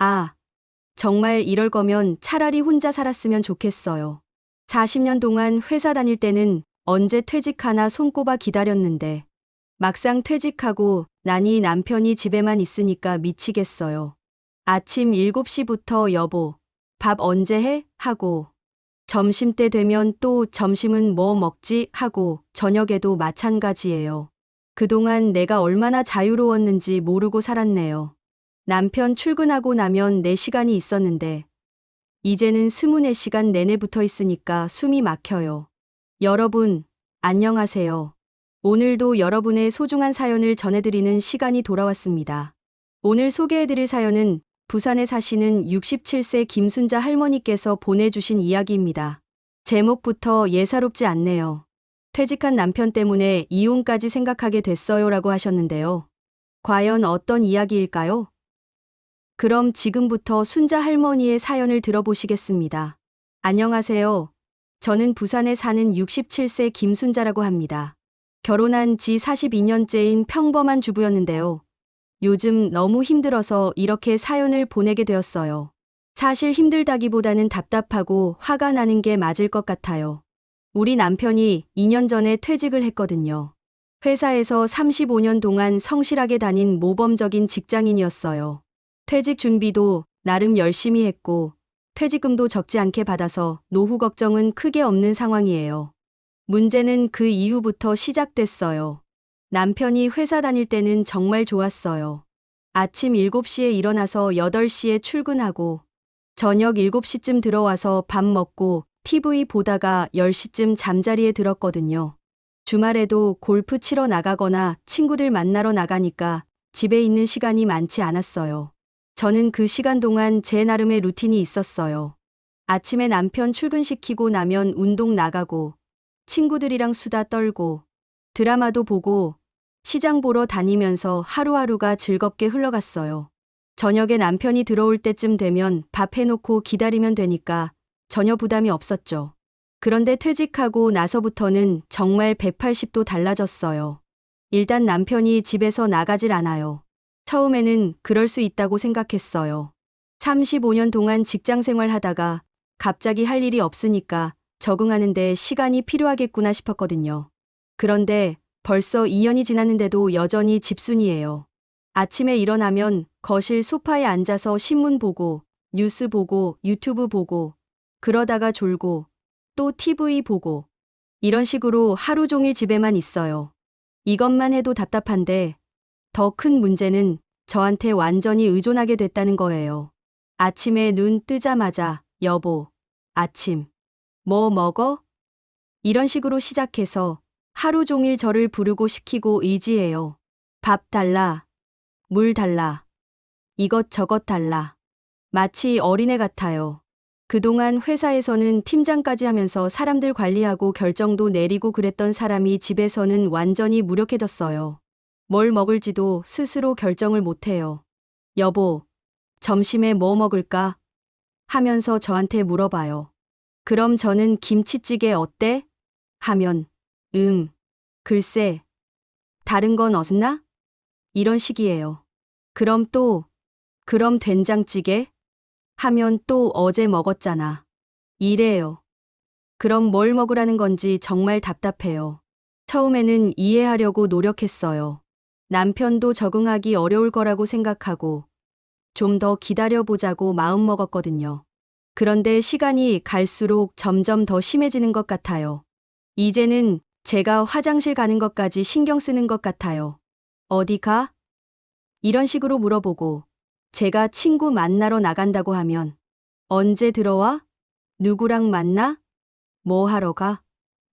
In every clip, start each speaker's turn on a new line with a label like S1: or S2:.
S1: 아, 정말 이럴 거면 차라리 혼자 살았으면 좋겠어요. 40년 동안 회사 다닐 때는 언제 퇴직하나 손꼽아 기다렸는데 막상 퇴직하고 나니 남편이 집에만 있으니까 미치겠어요. 아침 7시부터 여보, 밥 언제 해? 하고 점심때 되면 또 점심은 뭐 먹지? 하고 저녁에도 마찬가지예요. 그동안 내가 얼마나 자유로웠는지 모르고 살았네요. 남편 출근하고 나면 내 시간이 있었는데 이제는 24시간 내내 붙어 있으니까 숨이 막혀요. 여러분, 안녕하세요. 오늘도 여러분의 소중한 사연을 전해드리는 시간이 돌아왔습니다. 오늘 소개해드릴 사연은 부산에 사시는 67세 김순자 할머니께서 보내주신 이야기입니다. 제목부터 예사롭지 않네요. 퇴직한 남편 때문에 이혼까지 생각하게 됐어요라고 하셨는데요. 과연 어떤 이야기일까요? 그럼 지금부터 순자 할머니의 사연을 들어보시겠습니다. 안녕하세요. 저는 부산에 사는 67세 김순자라고 합니다. 결혼한 지 42년째인 평범한 주부였는데요. 요즘 너무 힘들어서 이렇게 사연을 보내게 되었어요. 사실 힘들다기보다는 답답하고 화가 나는 게 맞을 것 같아요. 우리 남편이 2년 전에 퇴직을 했거든요. 회사에서 35년 동안 성실하게 다닌 모범적인 직장인이었어요. 퇴직 준비도 나름 열심히 했고 퇴직금도 적지 않게 받아서 노후 걱정은 크게 없는 상황이에요. 문제는 그 이후부터 시작됐어요. 남편이 회사 다닐 때는 정말 좋았어요. 아침 7시에 일어나서 8시에 출근하고 저녁 7시쯤 들어와서 밥 먹고 TV 보다가 10시쯤 잠자리에 들었거든요. 주말에도 골프 치러 나가거나 친구들 만나러 나가니까 집에 있는 시간이 많지 않았어요. 저는 그 시간 동안 제 나름의 루틴이 있었어요. 아침에 남편 출근시키고 나면 운동 나가고 친구들이랑 수다 떨고 드라마도 보고 시장 보러 다니면서 하루하루가 즐겁게 흘러갔어요. 저녁에 남편이 들어올 때쯤 되면 밥 해놓고 기다리면 되니까 전혀 부담이 없었죠. 그런데 퇴직하고 나서부터는 정말 180도 달라졌어요. 일단 남편이 집에서 나가질 않아요. 처음에는 그럴 수 있다고 생각했어요. 35년 동안 직장 생활 하다가 갑자기 할 일이 없으니까 적응하는데 시간이 필요하겠구나 싶었거든요. 그런데 벌써 2년이 지났는데도 여전히 집순이에요. 아침에 일어나면 거실 소파에 앉아서 신문 보고 뉴스 보고 유튜브 보고 그러다가 졸고 또 TV 보고 이런 식으로 하루 종일 집에만 있어요. 이것만 해도 답답한데 더 큰 문제는 저한테 완전히 의존하게 됐다는 거예요. 아침에 눈 뜨자마자 여보, 아침, 뭐 먹어? 이런 식으로 시작해서 하루 종일 저를 부르고 시키고 의지해요. 밥 달라, 물 달라, 이것저것 달라. 마치 어린애 같아요. 그동안 회사에서는 팀장까지 하면서 사람들 관리하고 결정도 내리고 그랬던 사람이 집에서는 완전히 무력해졌어요. 뭘 먹을지도 스스로 결정을 못해요. 여보, 점심에 뭐 먹을까? 하면서 저한테 물어봐요. 그럼 저는 김치찌개 어때? 하면 글쎄, 다른 건 없나? 이런 식이에요. 그럼 된장찌개? 하면 또 어제 먹었잖아. 이래요. 그럼 뭘 먹으라는 건지 정말 답답해요. 처음에는 이해하려고 노력했어요. 남편도 적응하기 어려울 거라고 생각하고 좀 더 기다려보자고 마음먹었거든요. 그런데 시간이 갈수록 점점 더 심해지는 것 같아요. 이제는 제가 화장실 가는 것까지 신경 쓰는 것 같아요. 어디 가? 이런 식으로 물어보고 제가 친구 만나러 나간다고 하면 언제 들어와? 누구랑 만나? 뭐 하러 가?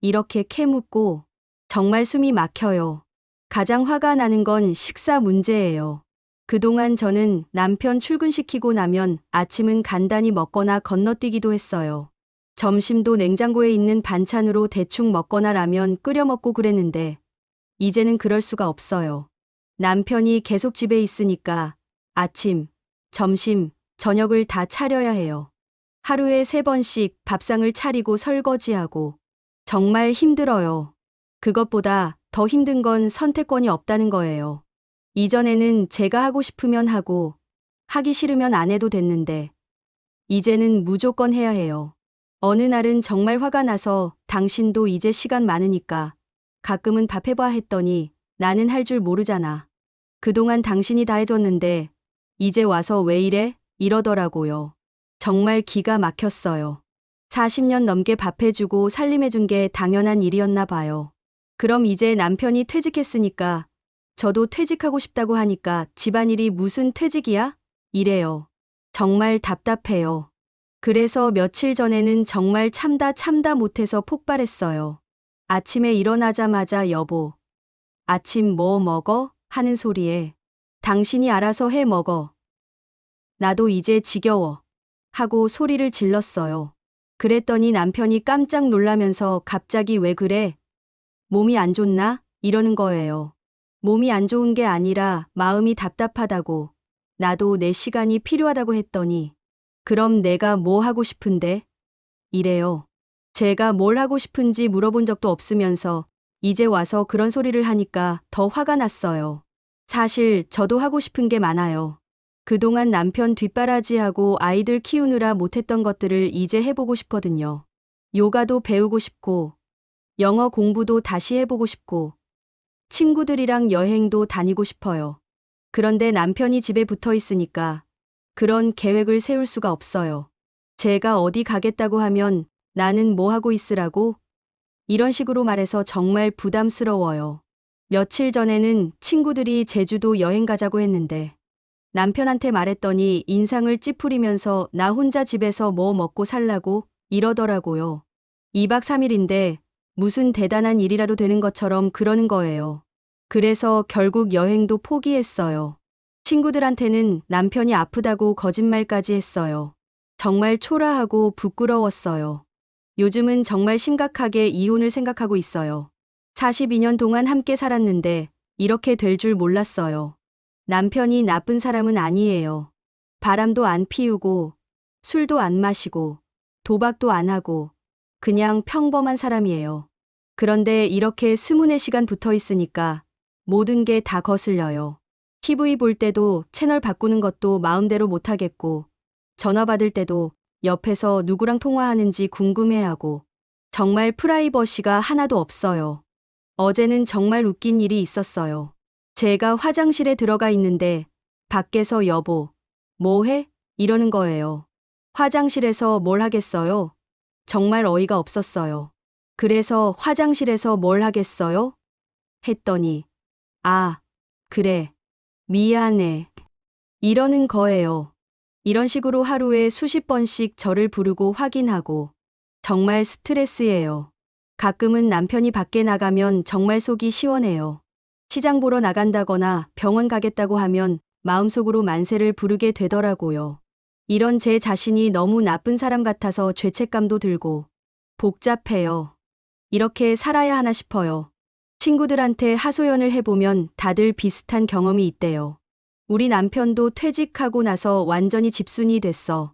S1: 이렇게 캐묻고 정말 숨이 막혀요. 가장 화가 나는 건 식사 문제예요. 그동안 저는 남편 출근시키고 나면 아침은 간단히 먹거나 건너뛰기도 했어요. 점심도 냉장고에 있는 반찬으로 대충 먹거나 라면 끓여 먹고 그랬는데 이제는 그럴 수가 없어요. 남편이 계속 집에 있으니까 아침, 점심, 저녁을 다 차려야 해요. 하루에 3번씩 밥상을 차리고 설거지하고 정말 힘들어요. 그것보다 더 힘든 건 선택권이 없다는 거예요. 이전에는 제가 하고 싶으면 하고 하기 싫으면 안 해도 됐는데 이제는 무조건 해야 해요. 어느 날은 정말 화가 나서 당신도 이제 시간 많으니까 가끔은 밥 해봐 했더니 나는 할 줄 모르잖아. 그동안 당신이 다 해줬는데 이제 와서 왜 이래? 이러더라고요. 정말 기가 막혔어요. 40년 넘게 밥 해주고 살림해준 게 당연한 일이었나 봐요. 그럼 이제 남편이 퇴직했으니까 저도 퇴직하고 싶다고 하니까 집안일이 무슨 퇴직이야? 이래요. 정말 답답해요. 그래서 며칠 전에는 정말 참다 못해서 폭발했어요. 아침에 일어나자마자 여보, 아침 뭐 먹어? 하는 소리에 당신이 알아서 해 먹어. 나도 이제 지겨워. 하고 소리를 질렀어요. 그랬더니 남편이 깜짝 놀라면서 갑자기 왜 그래? 몸이 안 좋나? 이러는 거예요. 몸이 안 좋은 게 아니라 마음이 답답하다고. 나도 내 시간이 필요하다고 했더니 그럼 내가 뭐 하고 싶은데? 이래요. 제가 뭘 하고 싶은지 물어본 적도 없으면서 이제 와서 그런 소리를 하니까 더 화가 났어요. 사실 저도 하고 싶은 게 많아요. 그동안 남편 뒷바라지하고 아이들 키우느라 못했던 것들을 이제 해보고 싶거든요. 요가도 배우고 싶고, 영어 공부도 다시 해보고 싶고, 친구들이랑 여행도 다니고 싶어요. 그런데 남편이 집에 붙어 있으니까 그런 계획을 세울 수가 없어요. 제가 어디 가겠다고 하면 나는 뭐 하고 있으라고? 이런 식으로 말해서 정말 부담스러워요. 며칠 전에는 친구들이 제주도 여행 가자고 했는데 남편한테 말했더니 인상을 찌푸리면서 나 혼자 집에서 뭐 먹고 살라고 이러더라고요. 2박 3일인데 무슨 대단한 일이라도 되는 것처럼 그러는 거예요. 그래서 결국 여행도 포기했어요. 친구들한테는 남편이 아프다고 거짓말까지 했어요. 정말 초라하고 부끄러웠어요. 요즘은 정말 심각하게 이혼을 생각하고 있어요. 42년 동안 함께 살았는데 이렇게 될 줄 몰랐어요. 남편이 나쁜 사람은 아니에요. 바람도 안 피우고 술도 안 마시고 도박도 안 하고 그냥 평범한 사람이에요. 그런데 이렇게 24시간 붙어 있으니까 모든 게 다 거슬려요. TV 볼 때도 채널 바꾸는 것도 마음대로 못 하겠고 전화 받을 때도 옆에서 누구랑 통화하는지 궁금해하고 정말 프라이버시가 하나도 없어요. 어제는 정말 웃긴 일이 있었어요. 제가 화장실에 들어가 있는데 밖에서 여보, 뭐 해? 이러는 거예요. 화장실에서 뭘 하겠어요? 정말 어이가 없었어요. 그래서 화장실에서 뭘 하겠어요? 했더니 아, 그래. 미안해. 이러는 거예요. 이런 식으로 하루에 수십 번씩 저를 부르고 확인하고 정말 스트레스예요. 가끔은 남편이 밖에 나가면 정말 속이 시원해요. 시장 보러 나간다거나 병원 가겠다고 하면 마음속으로 만세를 부르게 되더라고요. 이런 제 자신이 너무 나쁜 사람 같아서 죄책감도 들고 복잡해요. 이렇게 살아야 하나 싶어요. 친구들한테 하소연을 해보면 다들 비슷한 경험이 있대요. 우리 남편도 퇴직하고 나서 완전히 집순이 됐어.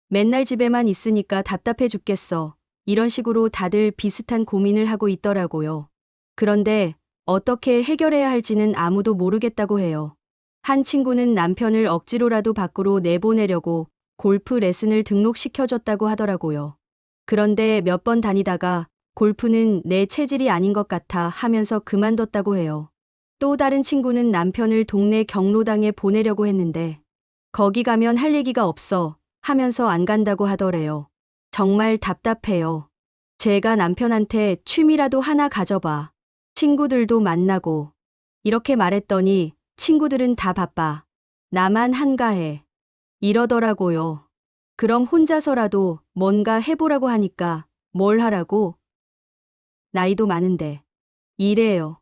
S1: 맨날 집에만 있으니까 답답해 죽겠어. 이런 식으로 다들 비슷한 고민을 하고 있더라고요. 그런데 어떻게 해결해야 할지는 아무도 모르겠다고 해요. 한 친구는 남편을 억지로라도 밖으로 내보내려고 골프 레슨을 등록시켜줬다고 하더라고요. 그런데 몇 번 다니다가 골프는 내 체질이 아닌 것 같아 하면서 그만뒀다고 해요. 또 다른 친구는 남편을 동네 경로당에 보내려고 했는데 거기 가면 할 얘기가 없어 하면서 안 간다고 하더래요. 정말 답답해요. 제가 남편한테 취미라도 하나 가져봐. 친구들도 만나고 이렇게 말했더니 친구들은 다 바빠. 나만 한가해. 이러더라고요. 그럼 혼자서라도 뭔가 해보라고 하니까 뭘 하라고? 나이도 많은데. 이래요.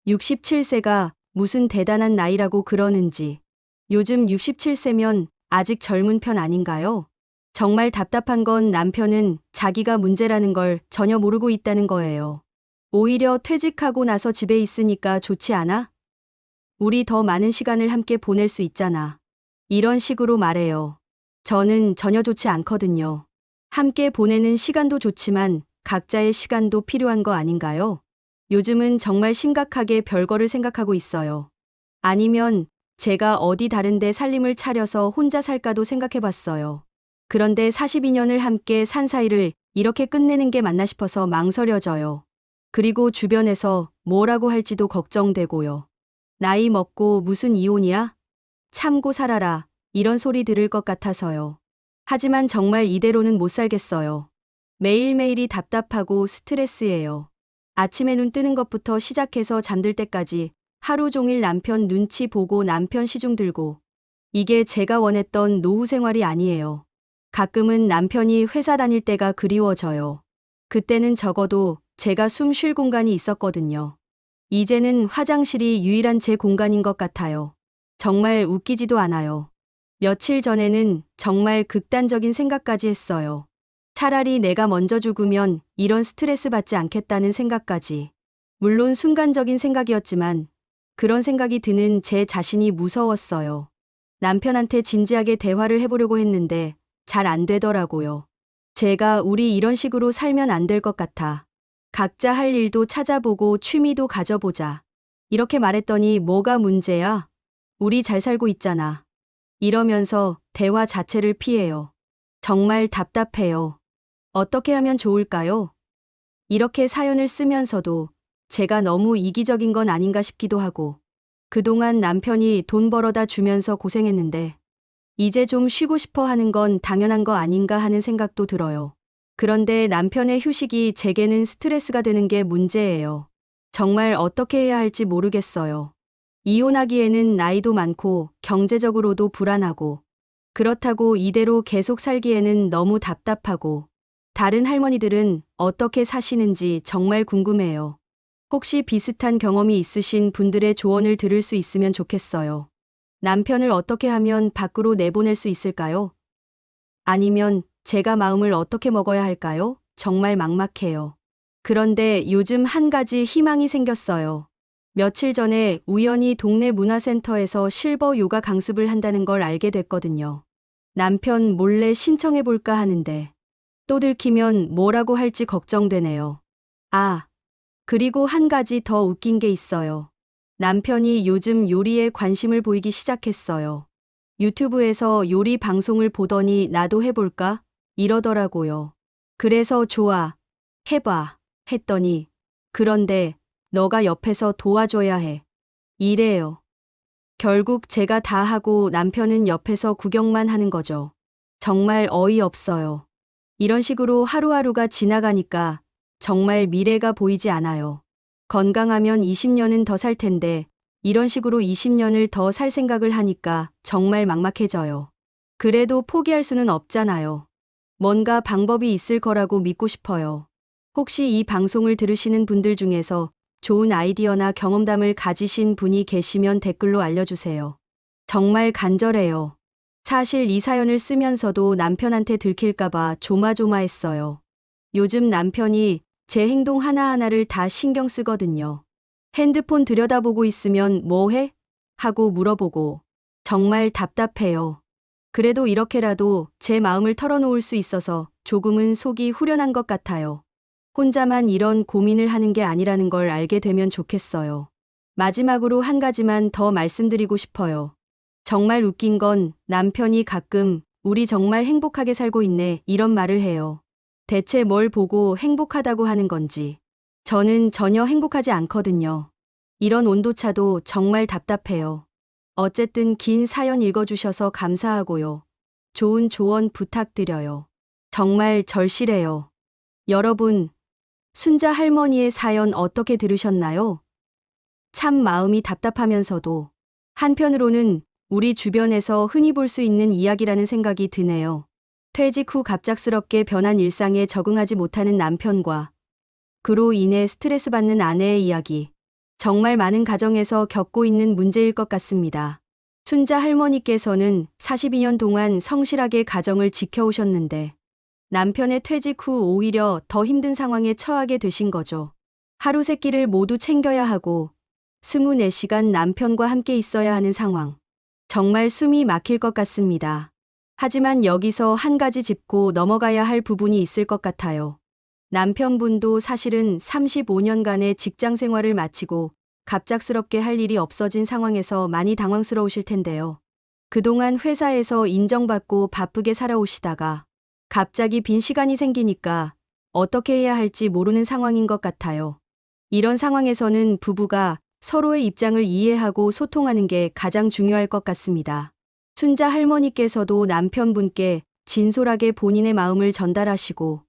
S1: 67세가 무슨 대단한 나이라고 그러는지. 요즘 67세면 아직 젊은 편 아닌가요? 정말 답답한 건 남편은 자기가 문제라는 걸 전혀 모르고 있다는 거예요. 오히려 퇴직하고 나서 집에 있으니까 좋지 않아? 우리 더 많은 시간을 함께 보낼 수 있잖아. 이런 식으로 말해요. 저는 전혀 좋지 않거든요. 함께 보내는 시간도 좋지만 각자의 시간도 필요한 거 아닌가요? 요즘은 정말 심각하게 별거를 생각하고 있어요. 아니면 제가 어디 다른데 살림을 차려서 혼자 살까도 생각해봤어요. 그런데 42년을 함께 산 사이를 이렇게 끝내는 게 맞나 싶어서 망설여져요. 그리고 주변에서 뭐라고 할지도 걱정되고요. 나이 먹고 무슨 이혼이야? 참고 살아라. 이런 소리 들을 것 같아서요. 하지만 정말 이대로는 못 살겠어요. 매일매일이 답답하고 스트레스예요. 아침에 눈 뜨는 것부터 시작해서 잠들 때까지 하루 종일 남편 눈치 보고 남편 시중 들고. 이게 제가 원했던 노후 생활이 아니에요. 가끔은 남편이 회사 다닐 때가 그리워져요. 그때는 적어도 제가 숨 쉴 공간이 있었거든요. 이제는 화장실이 유일한 제 공간인 것 같아요. 정말 웃기지도 않아요. 며칠 전에는 정말 극단적인 생각까지 했어요. 차라리 내가 먼저 죽으면 이런 스트레스 받지 않겠다는 생각까지. 물론 순간적인 생각이었지만 그런 생각이 드는 제 자신이 무서웠어요. 남편한테 진지하게 대화를 해보려고 했는데 잘 안 되더라고요. 제가 우리 이런 식으로 살면 안 될 것 같아. 각자 할 일도 찾아보고 취미도 가져보자. 이렇게 말했더니 뭐가 문제야? 우리 잘 살고 있잖아. 이러면서 대화 자체를 피해요. 정말 답답해요. 어떻게 하면 좋을까요? 이렇게 사연을 쓰면서도 제가 너무 이기적인 건 아닌가 싶기도 하고, 그동안 남편이 돈 벌어다 주면서 고생했는데 이제 좀 쉬고 싶어 하는 건 당연한 거 아닌가 하는 생각도 들어요. 그런데 남편의 휴식이 제게는 스트레스가 되는 게 문제예요. 정말 어떻게 해야 할지 모르겠어요. 이혼하기에는 나이도 많고 경제적으로도 불안하고, 그렇다고 이대로 계속 살기에는 너무 답답하고, 다른 할머니들은 어떻게 사시는지 정말 궁금해요. 혹시 비슷한 경험이 있으신 분들의 조언을 들을 수 있으면 좋겠어요. 남편을 어떻게 하면 밖으로 내보낼 수 있을까요? 아니면 제가 마음을 어떻게 먹어야 할까요? 정말 막막해요. 그런데 요즘 한 가지 희망이 생겼어요. 며칠 전에 우연히 동네 문화센터에서 실버 요가 강습을 한다는 걸 알게 됐거든요. 남편 몰래 신청해볼까 하는데 또 들키면 뭐라고 할지 걱정되네요. 아, 그리고 한 가지 더 웃긴 게 있어요. 남편이 요즘 요리에 관심을 보이기 시작했어요. 유튜브에서 요리 방송을 보더니 나도 해볼까? 이러더라고요. 그래서 좋아, 해봐, 했더니 그런데 너가 옆에서 도와줘야 해. 이래요. 결국 제가 다 하고 남편은 옆에서 구경만 하는 거죠. 정말 어이없어요. 이런 식으로 하루하루가 지나가니까 정말 미래가 보이지 않아요. 건강하면 20년은 더 살 텐데 이런 식으로 20년을 더 살 생각을 하니까 정말 막막해져요. 그래도 포기할 수는 없잖아요. 뭔가 방법이 있을 거라고 믿고 싶어요. 혹시 이 방송을 들으시는 분들 중에서 좋은 아이디어나 경험담을 가지신 분이 계시면 댓글로 알려주세요. 정말 간절해요. 사실 이 사연을 쓰면서도 남편한테 들킬까봐 조마조마했어요. 요즘 남편이 제 행동 하나하나를 다 신경 쓰거든요. 핸드폰 들여다보고 있으면 뭐 해? 하고 물어보고. 정말 답답해요. 그래도 이렇게라도 제 마음을 털어놓을 수 있어서 조금은 속이 후련한 것 같아요. 혼자만 이런 고민을 하는 게 아니라는 걸 알게 되면 좋겠어요. 마지막으로 한 가지만 더 말씀드리고 싶어요. 정말 웃긴 건 남편이 가끔 우리 정말 행복하게 살고 있네 이런 말을 해요. 대체 뭘 보고 행복하다고 하는 건지. 저는 전혀 행복하지 않거든요. 이런 온도차도 정말 답답해요. 어쨌든 긴 사연 읽어주셔서 감사하고요. 좋은 조언 부탁드려요. 정말 절실해요. 여러분, 순자 할머니의 사연 어떻게 들으셨나요? 참 마음이 답답하면서도 한편으로는 우리 주변에서 흔히 볼 수 있는 이야기라는 생각이 드네요. 퇴직 후 갑작스럽게 변한 일상에 적응하지 못하는 남편과 그로 인해 스트레스 받는 아내의 이야기. 정말 많은 가정에서 겪고 있는 문제일 것 같습니다. 순자 할머니께서는 42년 동안 성실하게 가정을 지켜오셨는데 남편의 퇴직 후 오히려 더 힘든 상황에 처하게 되신 거죠. 하루 세 끼를 모두 챙겨야 하고 24시간 남편과 함께 있어야 하는 상황. 정말 숨이 막힐 것 같습니다. 하지만 여기서 한 가지 짚고 넘어가야 할 부분이 있을 것 같아요. 남편분도 사실은 35년간의 직장 생활을 마치고 갑작스럽게 할 일이 없어진 상황에서 많이 당황스러우실 텐데요. 그동안 회사에서 인정받고 바쁘게 살아오시다가 갑자기 빈 시간이 생기니까 어떻게 해야 할지 모르는 상황인 것 같아요. 이런 상황에서는 부부가 서로의 입장을 이해하고 소통하는 게 가장 중요할 것 같습니다. 순자 할머니께서도 남편분께 진솔하게 본인의 마음을 전달하시고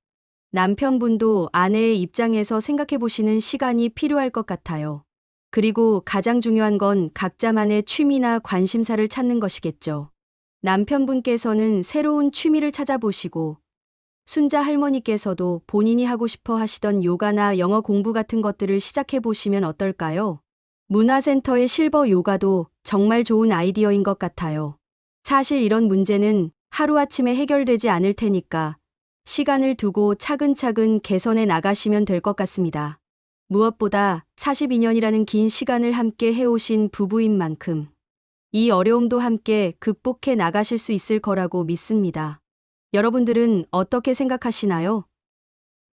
S1: 남편분도 아내의 입장에서 생각해 보시는 시간이 필요할 것 같아요. 그리고 가장 중요한 건 각자만의 취미나 관심사를 찾는 것이겠죠. 남편분께서는 새로운 취미를 찾아보시고 순자 할머니께서도 본인이 하고 싶어 하시던 요가나 영어 공부 같은 것들을 시작해 보시면 어떨까요? 문화센터의 실버 요가도 정말 좋은 아이디어인 것 같아요. 사실 이런 문제는 하루아침에 해결되지 않을 테니까 시간을 두고 차근차근 개선해 나가시면 될 것 같습니다. 무엇보다 42년이라는 긴 시간을 함께 해오신 부부인 만큼 이 어려움도 함께 극복해 나가실 수 있을 거라고 믿습니다. 여러분들은 어떻게 생각하시나요?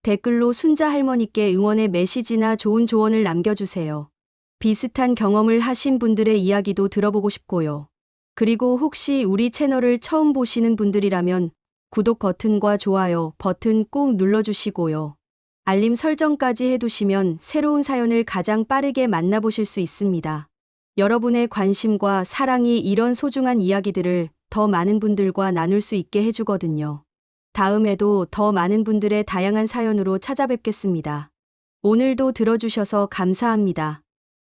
S1: 댓글로 순자 할머니께 응원의 메시지나 좋은 조언을 남겨주세요. 비슷한 경험을 하신 분들의 이야기도 들어보고 싶고요. 그리고 혹시 우리 채널을 처음 보시는 분들이라면 구독 버튼과 좋아요 버튼 꼭 눌러주시고요. 알림 설정까지 해두시면 새로운 사연을 가장 빠르게 만나보실 수 있습니다. 여러분의 관심과 사랑이 이런 소중한 이야기들을 더 많은 분들과 나눌 수 있게 해주거든요. 다음에도 더 많은 분들의 다양한 사연으로 찾아뵙겠습니다. 오늘도 들어주셔서 감사합니다.